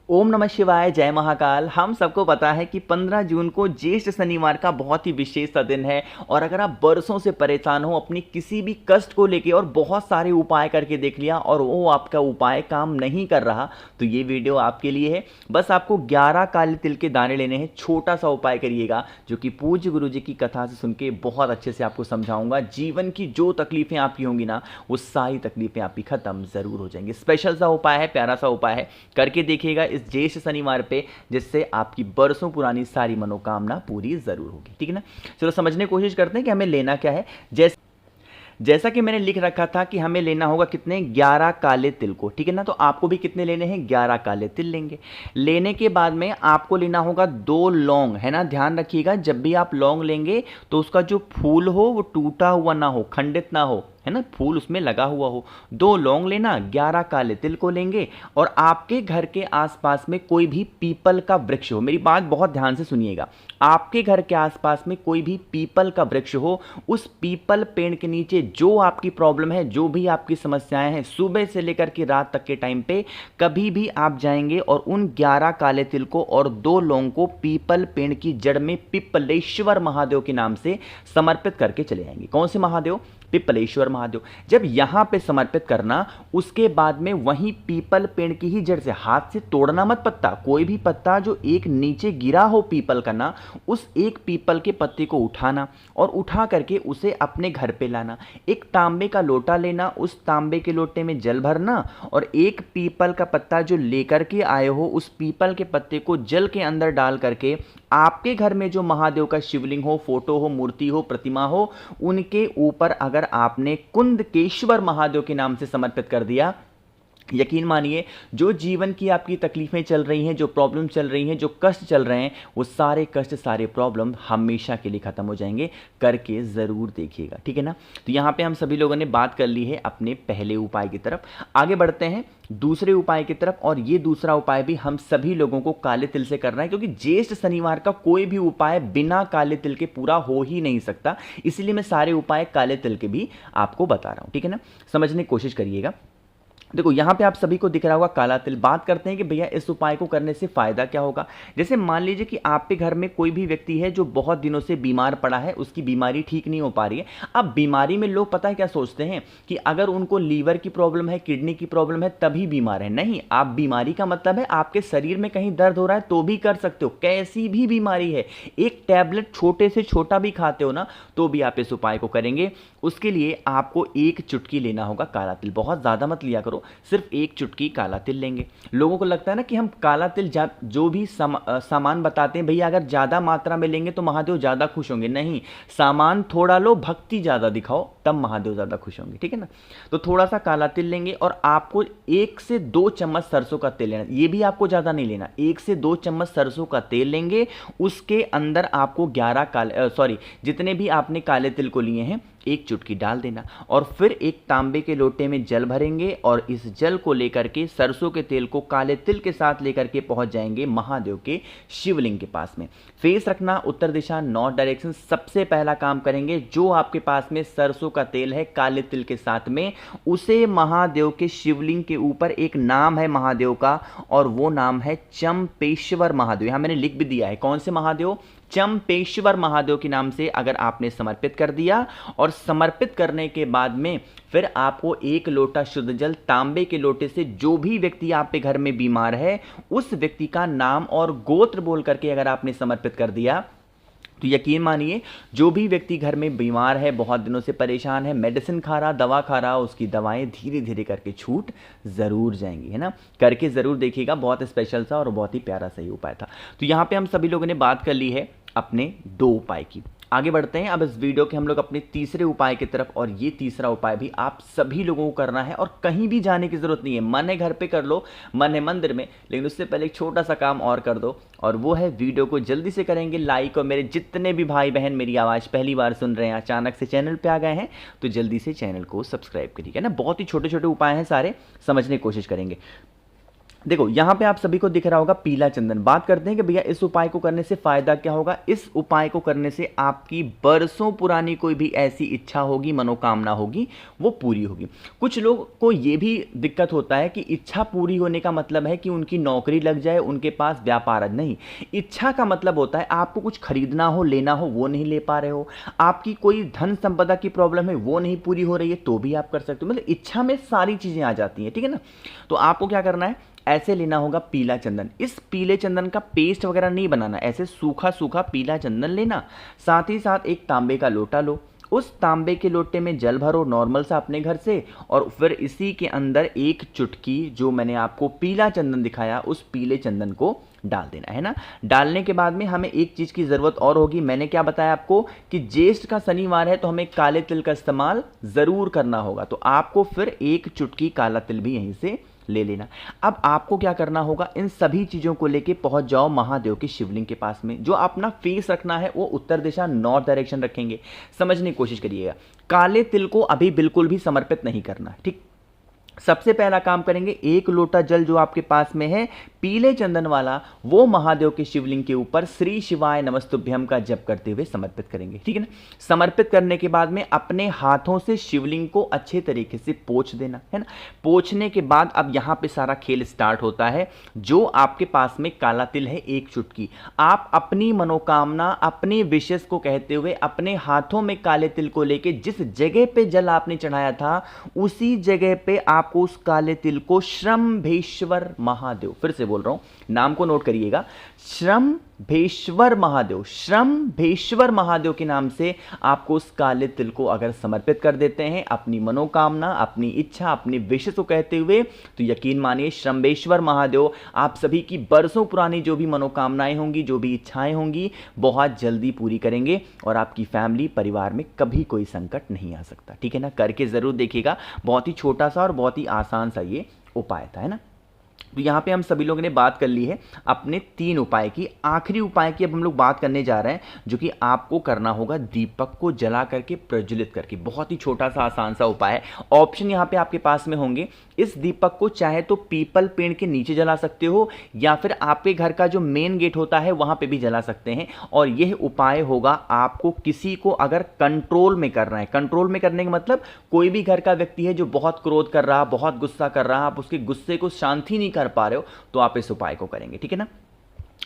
ओम नमः शिवाय, जय महाकाल। हम सबको पता है कि 15 जून को ज्येष्ठ शनिवार का बहुत ही विशेष सा दिन है। और अगर आप बरसों से परेशान हो अपनी किसी भी कष्ट को लेके और बहुत सारे उपाय करके देख लिया और वो आपका उपाय काम नहीं कर रहा, तो ये वीडियो आपके लिए है। बस आपको 11 काले तिल के दाने लेने हैं। छोटा सा उपाय करिएगा जो कि पूज्य गुरु जी की कथा से सुन के बहुत अच्छे से आपको समझाऊंगा। जीवन की जो तकलीफें आपकी होंगी ना, वो सारी तकलीफें आपकी खत्म जरूर हो जाएंगी। स्पेशल सा उपाय है, प्यारा सा उपाय है, करके देखिएगा इस ज्येष्ठ शनिवार पे, जिससे आपकी बरसों पुरानी सारी मनोकामना पूरी जरूर होगी। ठीक है ना। चलो समझने की कोशिश करते हैं कि हमें लेना क्या है। जैसा कि मैंने लिख रखा था कि हमें लेना होगा कितने, 11 काले तिल को। ठीक है ना। तो आपको भी कितने लेने हैं, 11 काले तिल लेंगे। लेने के बाद में आपको लेना होगा 2 लौंग, है ना। ध्यान रखिएगा जब भी आप लौंग लेंगे तो उसका जो फूल हो वो टूटा हुआ ना हो, खंडित ना हो, है ना, फूल उसमें लगा हुआ हो। 2 लौंग लेना, 11 काले तिल को लेंगे। और आपके घर के आसपास में कोई भी पीपल का वृक्ष हो, मेरी बात बहुत ध्यान से सुनिएगा, आपके घर के आसपास में कोई भी पीपल का वृक्ष हो, उस पीपल पेड़ के नीचे जो आपकी प्रॉब्लम है, जो भी आपकी समस्याएं हैं, सुबह से लेकर के रात तक के टाइम पे कभी भी आप जाएंगे और उन 11 काले तिल को और 2 लौंग को पीपल पेड़ की जड़ में पिपलेश्वर महादेव के नाम से समर्पित करके चले जाएंगे। कौन से महादेव, पिपलेश्वर महादेव। जब यहां पे समर्पित करना, उसके बाद में वहीं पीपल पेड़ की ही जड़ से, हाथ से तोड़ना मत पत्ता, कोई भी पत्ता जो एक नीचे गिरा हो पीपल का ना, उस एक पीपल के पत्ते को उठाना और उठा करके उसे अपने घर पे लाना। एक तांबे का लोटा लेना, उस तांबे के लोटे में जल भरना और एक पीपल का पत्ता जो लेकर के आए हो, उस पीपल के पत्ते को जल के अंदर डाल करके आपके घर में जो महादेव का शिवलिंग हो, फोटो हो, मूर्ति हो, प्रतिमा हो, उनके ऊपर अगर आपने कुंदकेश्वर महादेव के नाम से समर्पित कर दिया, यकीन मानिए जो जीवन की आपकी तकलीफें चल रही हैं, जो प्रॉब्लम चल रही हैं, जो कष्ट चल रहे हैं, वो सारे कष्ट, सारे प्रॉब्लम हमेशा के लिए खत्म हो जाएंगे। करके ज़रूर देखिएगा। ठीक है ना। तो यहाँ पे हम सभी लोगों ने बात कर ली है अपने पहले उपाय की तरफ। आगे बढ़ते हैं दूसरे उपाय की तरफ। और ये दूसरा उपाय भी हम सभी लोगों को काले तिल से करना है, क्योंकि ज्येष्ठ शनिवार का कोई भी उपाय बिना काले तिल के पूरा हो ही नहीं सकता। इसलिए मैं सारे उपाय काले तिल के भी आपको बता रहा हूँ। ठीक है ना। समझने की कोशिश करिएगा। देखो यहाँ पे आप सभी को दिख रहा होगा काला तिल। बात करते हैं कि भैया इस उपाय को करने से फायदा क्या होगा। जैसे मान लीजिए कि आपके घर में कोई भी व्यक्ति है जो बहुत दिनों से बीमार पड़ा है, उसकी बीमारी ठीक नहीं हो पा रही है। अब बीमारी में लोग पता है क्या सोचते हैं कि अगर उनको लीवर की प्रॉब्लम है, किडनी की प्रॉब्लम है, तभी बीमार है। नहीं, आप बीमारी का मतलब है आपके शरीर में कहीं दर्द हो रहा है तो भी कर सकते हो। कैसी भी बीमारी है, एक टैबलेट छोटे से छोटा भी खाते हो ना, तो भी आप इस उपाय को करेंगे। उसके लिए आपको 1 चुटकी लेना होगा काला तिल। बहुत ज़्यादा मत लिया करो, सिर्फ 1 चुटकी काला तिल लेंगे। लोगों को लगता है ना कि हम काला तिल जो भी सामान बताते हैं, भैया अगर ज़्यादा मात्रा में लेंगे तो महादेव ज़्यादा खुश होंगे। नहीं, सामान थोड़ा लो, भक्ति ज़्यादा दिखाओ, तब महादेव ज़्यादा खुश होंगे। ठीक है ना। तो थोड़ा सा काला तिल लेंगे और आपको 1 से 2 चम्मच सरसों का तेल लेना। ये भी आपको ज़्यादा नहीं लेना, 1 से 2 चम्मच सरसों का तेल लेंगे। उसके अंदर आपको 11 जितने भी आपने काले तिल को लिए हैं, 1 चुटकी डाल देना। और फिर एक तांबे के लोटे में जल भरेंगे और इस जल को लेकर के, सरसों के तेल को काले तिल के साथ लेकर के पहुंच जाएंगे महादेव के शिवलिंग के पास में। फेस रखना उत्तर दिशा, नॉर्थ डायरेक्शन। सबसे पहला काम करेंगे, जो आपके पास में सरसों का तेल है काले तिल के साथ में, उसे महादेव के शिवलिंग के ऊपर, एक नाम है महादेव का और वो नाम है चंपेश्वर महादेव। यहां मैंने लिख भी दिया है कौन से महादेव, चंपेश्वर महादेव के नाम से अगर आपने समर्पित कर दिया। और समर्पित करने के बाद में फिर आपको 1 लोटा शुद्ध जल, तांबे के लोटे से, जो भी व्यक्ति आपके घर में बीमार है उस व्यक्ति का नाम और गोत्र बोल करके अगर आपने समर्पित कर दिया, तो यकीन मानिए जो भी व्यक्ति घर में बीमार है, बहुत दिनों से परेशान है, मेडिसिन खा रहा, दवा खा रहा, उसकी दवाएं धीरे धीरे करके छूट जरूर जाएंगी। है ना। करके जरूर देखिएगा, बहुत स्पेशल सा और बहुत ही प्यारा सही उपाय था। तो यहाँ पे हम सभी लोगों ने बात कर ली है अपने 2 उपाय की। आगे बढ़ते हैं अब इस वीडियो के हम लोग अपने तीसरे उपाय की तरफ। और ये तीसरा उपाय भी आप सभी लोगों को करना है और कहीं भी जाने की जरूरत नहीं है। मन है घर पे कर लो, मन है मंदिर में, लेकिन उससे पहले एक छोटा सा काम और कर दो, और वो है वीडियो को जल्दी से करेंगे लाइक। और मेरे जितने भी भाई बहन मेरी आवाज़ पहली बार सुन रहे हैं, अचानक से चैनल पे आ गए हैं, तो जल्दी से चैनल को सब्सक्राइब करिए। ना, बहुत ही छोटे छोटे उपाय हैं सारे, समझने की कोशिश करेंगे। देखो यहाँ पे आप सभी को दिख रहा होगा पीला चंदन। बात करते हैं कि भैया इस उपाय को करने से फायदा क्या होगा। इस उपाय को करने से आपकी बरसों पुरानी कोई भी ऐसी इच्छा होगी, मनोकामना होगी, वो पूरी होगी। कुछ लोग को ये भी दिक्कत होता है कि इच्छा पूरी होने का मतलब है कि उनकी नौकरी लग जाए, उनके पास व्यापार नहीं। इच्छा का मतलब होता है आपको कुछ खरीदना हो, लेना हो, वो नहीं ले पा रहे हो, आपकी कोई धन संपदा की प्रॉब्लम है, वो नहीं पूरी हो रही है, तो भी आप कर सकते हो। मतलब इच्छा में सारी चीजें आ जाती हैं, ठीक है ना। तो आपको क्या करना है, ऐसे लेना होगा पीला चंदन। इस पीले चंदन का पेस्ट वगैरह नहीं बनाना, ऐसे सूखा सूखा पीला चंदन लेना। साथ ही साथ एक तांबे का लोटा लो, उस तांबे के लोटे में जल भरो नॉर्मल सा अपने घर से, और फिर इसी के अंदर एक चुटकी जो मैंने आपको पीला चंदन दिखाया उस पीले चंदन को डाल देना है ना। डालने के बाद में हमें एक चीज की जरूरत और होगी। मैंने क्या बताया आपको कि ज्येष्ठ का शनिवार है तो हमें काले तिल का इस्तेमाल जरूर करना होगा। तो आपको फिर एक चुटकी काला तिल भी यहीं से ले लेना। अब आपको क्या करना होगा, इन सभी चीजों को लेके पहुंच जाओ महादेव के शिवलिंग के पास में। जो अपना फेस रखना है वो उत्तर दिशा नॉर्थ डायरेक्शन रखेंगे। समझने की कोशिश करिएगा, काले तिल को अभी बिल्कुल भी समर्पित नहीं करना है, ठीक। सबसे पहला काम करेंगे, एक लोटा जल जो आपके पास में है पीले चंदन वाला, वो महादेव के शिवलिंग के ऊपर श्री शिवाय नमस्तुभ्यम का जप करते हुए समर्पित करेंगे, ठीक है ना। समर्पित करने के बाद में अपने हाथों से शिवलिंग को अच्छे तरीके से पोंछ देना है ना। पोंछने के बाद अब यहां पे सारा खेल स्टार्ट होता है। जो आपके पास में काला तिल है एक चुटकी, आप अपनी मनोकामना, अपनी विशेष को कहते हुए अपने हाथों में काले तिल को लेके जिस जगह पे जल आपने चढ़ाया था उसी जगह पे आपको उस काले तिल को श्रम्भेश्वर महादेव, फिर से बोल रहा हूं, नाम को नोट करिएगा, श्रम्भेश्वर महादेव, श्रम्भेश्वर महादेव के नाम से आपको उस काले तिल को अगर समर्पित कर देते हैं अपनी मनोकामना, अपनी इच्छा, अपनी विशेष को कहते हुए, तो यकीन मानिए श्रम्भेश्वर महादेव आप सभी की बरसों पुरानी जो भी मनोकामनाएं होंगी, जो भी इच्छाएं होंगी, बहुत जल्दी पूरी करेंगे और आपकी फैमिली, परिवार में कभी कोई संकट नहीं आ सकता, ठीक है ना। करके जरूर देखिएगा, बहुत ही छोटा सा और बहुत ही आसान सा ये उपाय था, है ना। तो यहाँ पे हम सभी लोगों ने बात कर ली है अपने 3 उपाय की। आखिरी उपाय की अब हम लोग बात करने जा रहे हैं, जो कि आपको करना होगा दीपक को जला करके, प्रज्वलित करके। बहुत ही छोटा सा आसान सा उपाय है। ऑप्शन यहाँ पे आपके पास में होंगे। इस दीपक को चाहे तो पीपल पेड़ के नीचे जला सकते हो, या फिर आपके घर का जो मेन गेट होता है वहां पे भी जला सकते हैं। और यह उपाय होगा आपको किसी को अगर कंट्रोल में करना है। कंट्रोल में करने का मतलब कोई भी घर का व्यक्ति है जो बहुत क्रोध कर रहा, बहुत गुस्सा कर रहा, आप उसके गुस्से को शांति नहीं कर पा रहे हो, तो आप इस उपाय को करेंगे, ठीक है ना।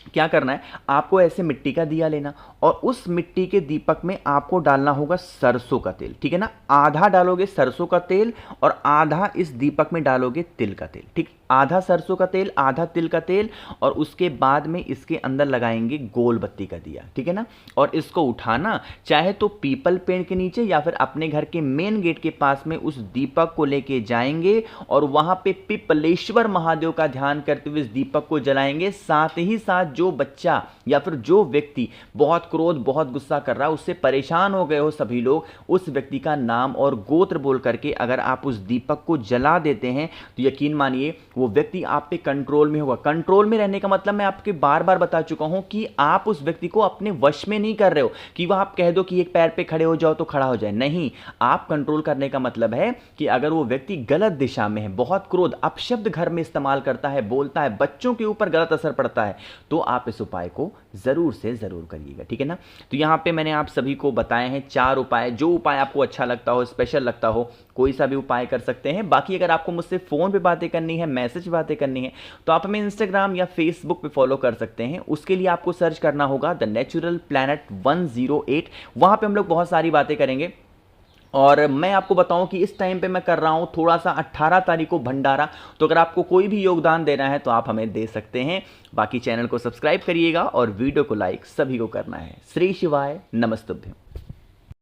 क्या करना है, आपको ऐसे मिट्टी का दिया लेना और उस मिट्टी के दीपक में आपको डालना होगा सरसों का तेल, ठीक है ना। आधा डालोगे सरसों का तेल और आधा इस दीपक में डालोगे तिल का तेल, ठीक। आधा सरसों का तेल, आधा तिल का तेल, और उसके बाद में इसके अंदर लगाएंगे गोल बत्ती का दिया, ठीक है ना। और इसको उठाना चाहे तो पीपल पेड़ के नीचे या फिर अपने घर के मेन गेट के पास में उस दीपक को लेके जाएंगे और वहां पे पिपलेश्वर महादेव का ध्यान करते हुए इस दीपक को जलाएंगे। साथ ही साथ जो बच्चा या फिर जो व्यक्ति बहुत क्रोध, बहुत गुस्सा कर रहा है, उससे परेशान हो गए हो सभी लोग, उस व्यक्ति का नाम और गोत्र बोल करके अगर आप उस दीपक को जला देते हैं तो यकीन मानिए वो व्यक्ति आप पे कंट्रोल में होगा। कंट्रोल में रहने का मतलब मैं आपके बार बार बता चुका हूं कि आप उस व्यक्ति को अपने वश में नहीं कर रहे हो कि वह आप कह दो कि एक पैर पे खड़े हो जाओ तो खड़ा हो जाए, नहीं। आप कंट्रोल करने का मतलब है कि अगर वो व्यक्ति गलत दिशा में है, बहुत क्रोध, अपशब्द घर में इस्तेमाल करता है, बोलता है, बच्चों के ऊपर गलत असर पड़ता है, तो आप इस उपाय को जरूर से जरूर करिएगा, ठीक है ना। तो यहां पे मैंने आप सभी को बताए हैं 4 उपाय। जो उपाय आपको अच्छा लगता हो, स्पेशल लगता हो, कोई सा भी उपाय कर सकते हैं। बाकी अगर आपको मुझसे फोन पे बातें करनी है, मैसेज बातें करनी है, तो आप हमें इंस्टाग्राम या फेसबुक पे फॉलो कर सकते हैं। उसके लिए आपको सर्च करना होगा द नेचुरल प्लैनेट 108। वहां पे हम लोग बहुत सारी बातें करेंगे। और मैं आपको बताऊं कि इस टाइम पे मैं कर रहा हूं थोड़ा सा 18 तारीख को भंडारा, तो अगर आपको कोई भी योगदान देना है तो आप हमें दे सकते हैं। बाकी चैनल को सब्सक्राइब करिएगा और वीडियो को लाइक सभी को करना है। श्री शिवाय नमस्तुभ्यम।